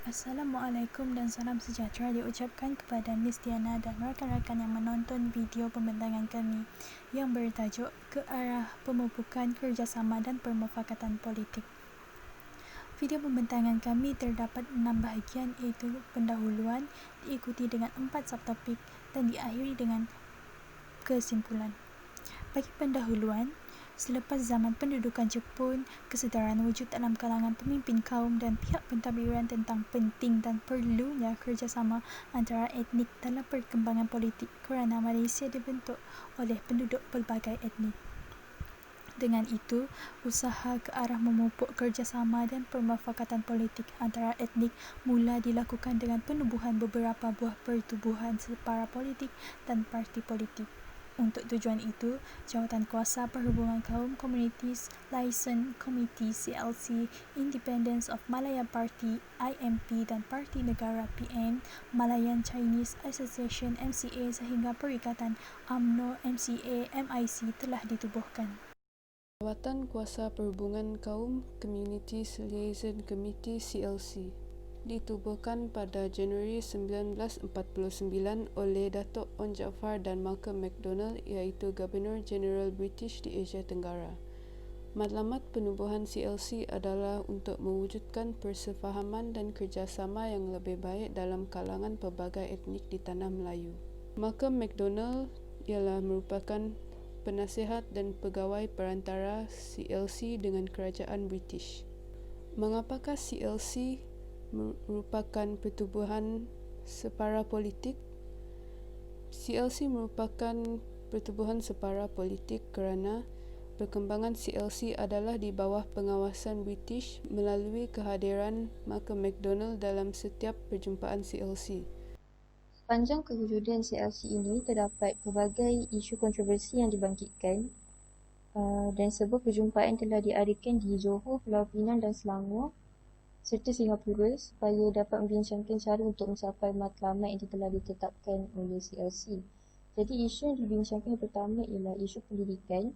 Assalamualaikum dan salam sejahtera diucapkan kepada Miss Diana dan rakan-rakan yang menonton video pembentangan kami yang bertajuk Ke Arah Pemupukan Kerjasama dan Permufakatan Politik. Video pembentangan kami terdapat 6 bahagian, iaitu pendahuluan, diikuti dengan 4 subtopik dan diakhiri dengan kesimpulan. Bagi pendahuluan, selepas zaman pendudukan Jepun, kesedaran wujud dalam kalangan pemimpin kaum dan pihak pentadbiran tentang penting dan perlunya kerjasama antara etnik dalam perkembangan politik kerana Malaysia dibentuk oleh penduduk pelbagai etnik. Dengan itu, usaha ke arah memupuk kerjasama dan permufakatan politik antara etnik mula dilakukan dengan penubuhan beberapa buah pertubuhan separa politik dan parti politik. Untuk tujuan itu, Jawatankuasa Perhubungan Kaum Communities Liaison Committee CLC, Independence of Malaya Party IMP dan Parti Negara PN, Malayan Chinese Association MCA sehingga Perikatan UMNO MCA MIC telah ditubuhkan. Jawatankuasa Perhubungan Kaum Communities Liaison Committee CLC ditubuhkan pada Januari 1949 oleh Datuk Onn Jaafar dan Malcolm McDonald, iaitu Governor General British di Asia Tenggara. Matlamat penubuhan CLC adalah untuk mewujudkan persefahaman dan kerjasama yang lebih baik dalam kalangan pelbagai etnik di Tanah Melayu. Malcolm McDonald ialah merupakan penasihat dan pegawai perantara CLC dengan kerajaan British. Mengapakah CLC merupakan pertubuhan separa politik? CLC merupakan pertubuhan separa politik kerana perkembangan CLC adalah di bawah pengawasan British melalui kehadiran Malcolm McDonald dalam setiap perjumpaan CLC. Sepanjang kewujudan CLC ini, terdapat pelbagai isu kontroversi yang dibangkitkan dan sebuah perjumpaan telah diadakan di Johor, Pulau Pinang dan Selangor serta Singapura supaya dapat membincangkan cara untuk mencapai matlamat yang telah ditetapkan oleh CLC. Jadi isu yang dibincangkan yang pertama ialah isu pendidikan.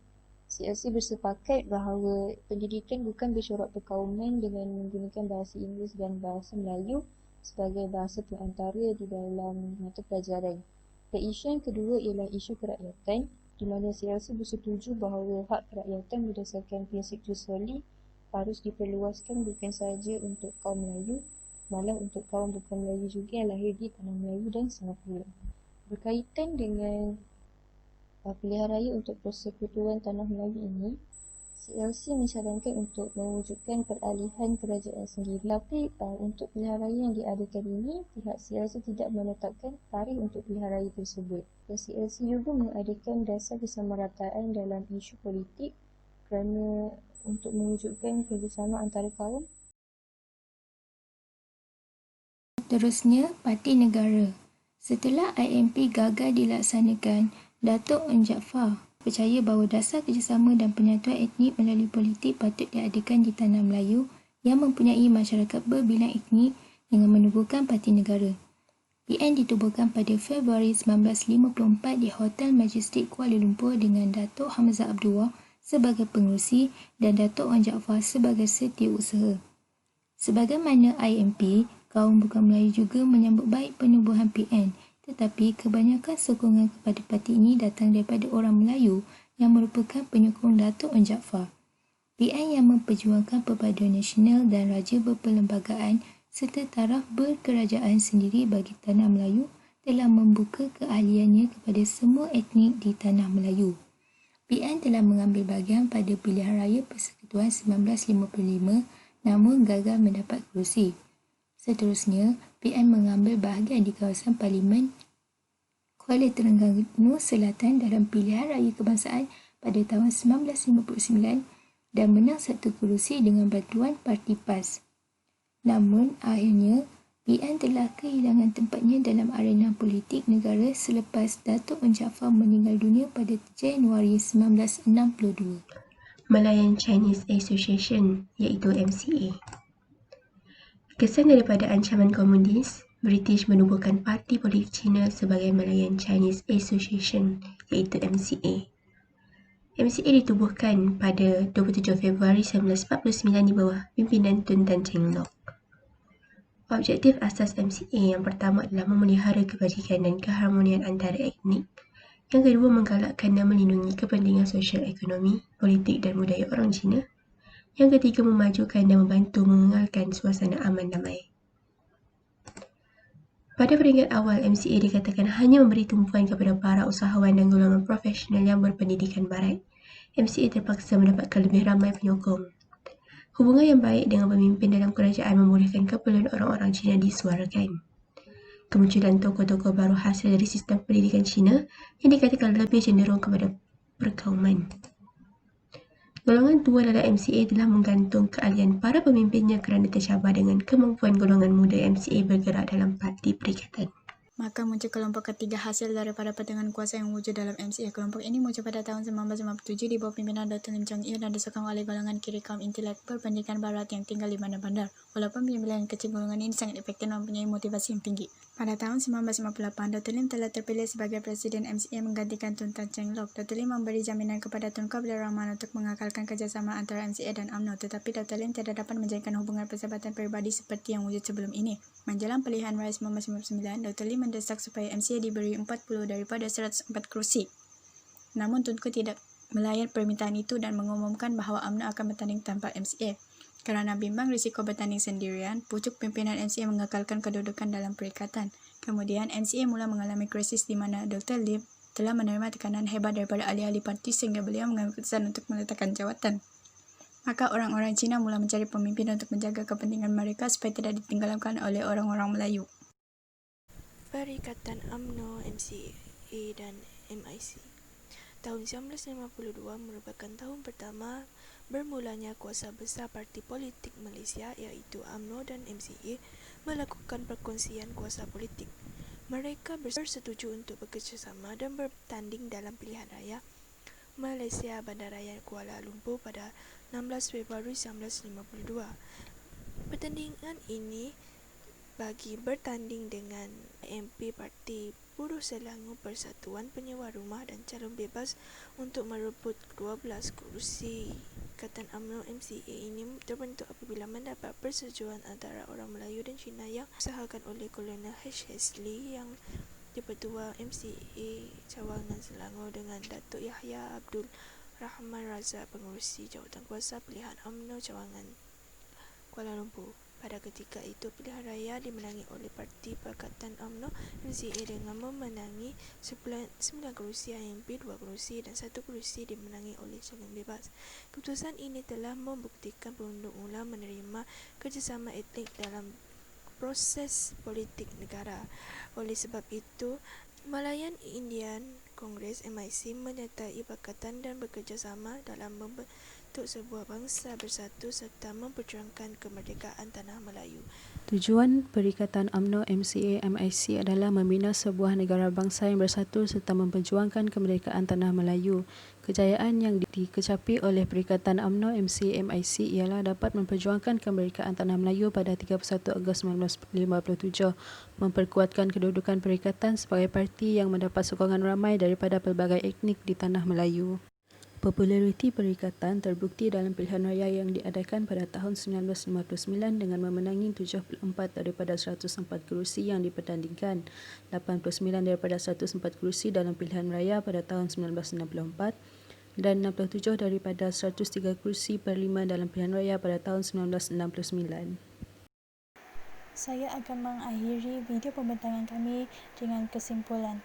CLC bersepakat bahawa pendidikan bukan bercorak perkauman dengan menggunakan bahasa Inggeris dan bahasa Melayu sebagai bahasa perantara di dalam mata pelajaran. Dan isu yang kedua ialah isu kerakyatan, di mana CLC bersetuju bahawa hak kerakyatan berdasarkan prinsip Jusoli harus diperluaskan bukan sahaja untuk kaum Melayu, malah untuk kaum bukan Melayu juga yang lahir di Tanah Melayu dan Singapura. Berkaitan dengan pilihan raya untuk Persekutuan Tanah Melayu ini, CLC mencarankan untuk mewujudkan peralihan kerajaan sendiri. Tapi untuk pilihan raya yang diadakan ini, pihak CLC tidak menetapkan tarikh untuk pilihan raya tersebut. Dan CLC juga mengadakan dasar kesamarataan dalam isu politik kerana untuk mewujudkan kerjasama antara kaum. Terusnya, Parti Negara. Setelah IMP gagal dilaksanakan, Datuk Onn Jaafar percaya bahawa dasar kerjasama dan penyatuan etnik melalui politik patut diadakan di Tanah Melayu yang mempunyai masyarakat berbilang etnik dengan menubuhkan Parti Negara. PN ditubuhkan pada Februari 1954 di Hotel Majestic Kuala Lumpur dengan Datuk Hamzah Abdullah sebagai pengerusi dan Datuk Onn Jaafar sebagai setiausaha. Sebagaimana IMP, kaum bukan Melayu juga menyambut baik penubuhan PN, tetapi kebanyakan sokongan kepada parti ini datang daripada orang Melayu yang merupakan penyokong Datuk Onn Jaafar. PN yang memperjuangkan perpaduan nasional dan raja berperlembagaan serta taraf berkerajaan sendiri bagi Tanah Melayu telah membuka keahliannya kepada semua etnik di Tanah Melayu. PN telah mengambil bahagian pada pilihan raya Persekutuan 1955 namun gagal mendapat kerusi. Seterusnya, PN mengambil bahagian di kawasan Parlimen Kuala Terengganu Selatan dalam pilihan raya kebangsaan pada tahun 1959 dan menang satu kerusi dengan bantuan Parti PAS. Namun, akhirnya, PN telah kehilangan tempatnya dalam arena politik negara selepas Datuk Onn Jaafar meninggal dunia pada Januari 1962. Malayan Chinese Association iaitu MCA. Kesan daripada ancaman komunis, British menubuhkan parti politik Cina sebagai Malayan Chinese Association iaitu MCA. MCA ditubuhkan pada 27 Februari 1949 di bawah pimpinan Tun Tan Cheng Lock. Objektif asas MCA yang pertama adalah memelihara kebajikan dan keharmonian antara etnik. Yang kedua, menggalakkan dan melindungi kepentingan sosial, ekonomi, politik dan budaya orang Cina. Yang ketiga, memajukan dan membantu mengekalkan suasana aman damai. Pada peringkat awal, MCA dikatakan hanya memberi tumpuan kepada para usahawan dan golongan profesional yang berpendidikan barat. MCA terpaksa mendapatkan lebih ramai penyokong. Hubungan yang baik dengan pemimpin dalam kerajaan membolehkan keperluan orang-orang Cina disuarakan. Kemunculan tokoh-tokoh baru hasil dari sistem pendidikan Cina yang dikatakan lebih cenderung kepada perkauman. Golongan tua dalam MCA telah menggantung keahlian para pemimpinnya kerana tercabar dengan kemampuan golongan muda MCA bergerak dalam parti perikatan. Maka muncul kelompok ketiga hasil daripada pertengahan kuasa yang wujud dalam MCA. Kelompok ini muncul pada tahun 1957 di bawah pimpinan Dr. Lim Chong Il dan disokong oleh golongan kiri kaum intelek berpendidikan barat yang tinggal di bandar-bandar. Walaupun pimpinan kecil golongan ini sangat efektif dan mempunyai motivasi yang tinggi. Pada tahun 1958, Dr. Lim telah terpilih sebagai Presiden MCA menggantikan Tun Tan Cheng Lock. Dr. Lim memberi jaminan kepada Tunku Abdul Rahman untuk mengekalkan kerjasama antara MCA dan UMNO, tetapi Dr. Lim tidak dapat menjalinkan hubungan persahabatan peribadi seperti yang wujud sebelum ini. Menjelang pilihan raya 1999, Dr. Lim mendesak supaya MCA diberi 40 daripada 104 kerusi. Namun Tunku tidak melayan permintaan itu dan mengumumkan bahawa UMNO akan bertanding tanpa MCA. Kerana bimbang risiko bertanding sendirian, pucuk pimpinan MCA mengekalkan kedudukan dalam perikatan. Kemudian MCA mula mengalami krisis di mana Dr. Lim telah menerima tekanan hebat daripada ahli-ahli parti sehingga beliau mengambil keputusan untuk meletakkan jawatan. Maka orang-orang Cina mula mencari pemimpin untuk menjaga kepentingan mereka supaya tidak ditinggalkan oleh orang-orang Melayu. Perikatan UMNO, MCA dan MIC. Tahun 1952 merupakan tahun pertama bermulanya kuasa besar parti politik Malaysia iaitu UMNO dan MCA melakukan perkongsian kuasa politik. Mereka bersetuju untuk bekerjasama dan bertanding dalam pilihan raya Malaysia Bandaraya Kuala Lumpur pada 16 Februari 1952. Pertandingan ini bagi bertanding dengan MP Parti Buruh Selangor Persatuan Penyewa Rumah dan calon bebas untuk merebut 12 kerusi. Ikatan UMNO MCA ini terbentuk apabila mendapat persetujuan antara orang Melayu dan Cina yang diusahakan oleh Kolonel H.S. Lee yang Ketua MCA Cawangan Selangor dengan Datuk Yahya Abdul Rahman Razak pengurusi jawatan kuasa pilihan UMNO Cawangan Kuala Lumpur. Pada ketika itu, pilihan raya dimenangi oleh Parti Pakatan UMNO MCA dengan memenangi 9 kerusi AMP, 2 kerusi dan 1 kerusi dimenangi oleh calon bebas. Keputusan ini telah membuktikan penduduk mula menerima kerjasama etnik dalam proses politik negara. Oleh sebab itu, Malayan Indian Congress MIC menyertai pakatan dan bekerjasama dalam membentuk sebuah bangsa bersatu serta memperjuangkan kemerdekaan tanah Melayu. Tujuan Perikatan UMNO MCA MIC adalah membina sebuah negara bangsa yang bersatu serta memperjuangkan kemerdekaan tanah Melayu. Kejayaan yang dikecapi oleh Perikatan UMNO MCA MIC ialah dapat memperjuangkan kemerdekaan tanah Melayu pada 31 Ogos 1957, memperkuatkan kedudukan Perikatan sebagai parti yang mendapat sokongan ramai daripada pelbagai etnik di tanah Melayu. Populariti Perikatan terbukti dalam pilihan raya yang diadakan pada tahun 1959 dengan memenangi 74 daripada 104 kerusi yang dipertandingkan, 89 daripada 104 kerusi dalam pilihan raya pada tahun 1964 dan 67 daripada 103 kerusi per 5 dalam pilihan raya pada tahun 1969. Saya akan mengakhiri video pembentangan kami dengan kesimpulan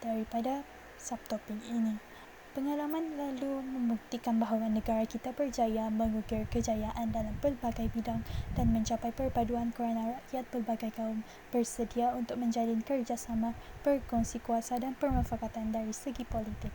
daripada subtopik ini. Pengalaman lalu membuktikan bahawa negara kita berjaya mengukir kejayaan dalam pelbagai bidang dan mencapai perpaduan kerana rakyat pelbagai kaum bersedia untuk menjalin kerjasama, berkongsi kuasa dan permufakatan dari segi politik.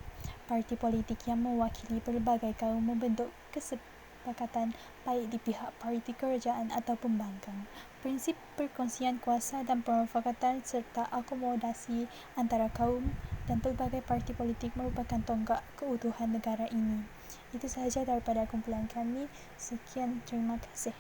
Parti politik yang mewakili pelbagai kaum membentuk kesepakatan baik di pihak parti kerajaan atau pembangkang. Prinsip perkongsian kuasa dan permufakatan serta akomodasi antara kaum dan pelbagai parti politik merupakan tonggak keutuhan negara ini. Itu sahaja daripada kumpulan kami. Sekian, terima kasih.